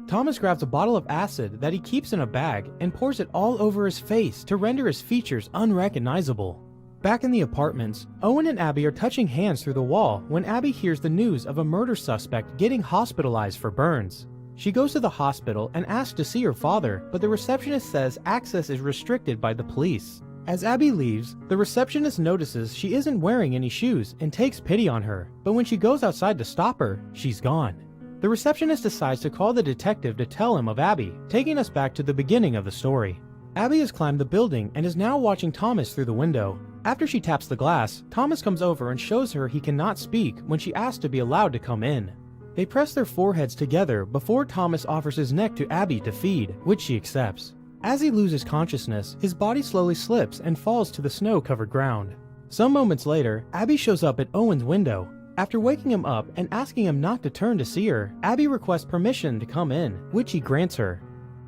Thomas grabs a bottle of acid that he keeps in a bag and pours it all over his face to render his features unrecognizable. Back in the apartments, Owen and Abby are touching hands through the wall when Abby hears the news of a murder suspect getting hospitalized for burns. She goes to the hospital and asks to see her father, but the receptionist says access is restricted by the police. As Abby leaves, the receptionist notices she isn't wearing any shoes and takes pity on her, but when she goes outside to stop her, she's gone. The receptionist decides to call the detective to tell him of Abby, taking us back to the beginning of the story. Abby has climbed the building and is now watching Thomas through the window. After she taps the glass, Thomas comes over and shows her he cannot speak when she asks to be allowed to come in. They press their foreheads together before Thomas offers his neck to Abby to feed, which she accepts. As he loses consciousness, his body slowly slips and falls to the snow-covered ground. Some moments later, Abby shows up at Owen's window. After waking him up and asking him not to turn to see her, Abby requests permission to come in, which he grants her.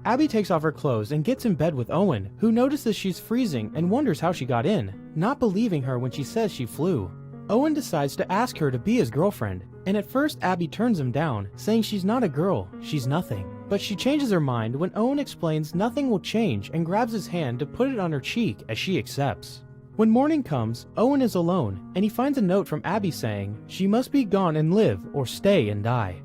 Abby takes off her clothes and gets in bed with Owen, who notices she's freezing and wonders how she got in, not believing her when she says she flew. Owen decides to ask her to be his girlfriend, and at first Abby turns him down, saying she's not a girl, she's nothing. But she changes her mind when Owen explains nothing will change and grabs his hand to put it on her cheek as she accepts. When morning comes, Owen is alone, and he finds a note from Abby saying she must be gone and live or stay and die.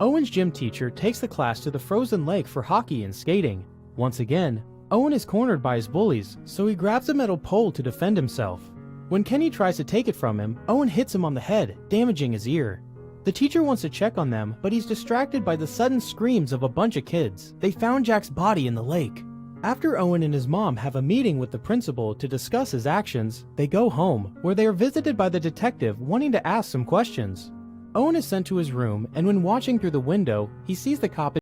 Owen's gym teacher takes the class to the frozen lake for hockey and skating. Once again, Owen is cornered by his bullies, so he grabs a metal pole to defend himself. When Kenny tries to take it from him, Owen hits him on the head, damaging his ear. The teacher wants to check on them, but he's distracted by the sudden screams of a bunch of kids. They found Jack's body in the lake. After Owen and his mom have a meeting with the principal to discuss his actions, they go home, where they are visited by the detective wanting to ask some questions. Owen is sent to his room, and when watching through the window, he sees the cop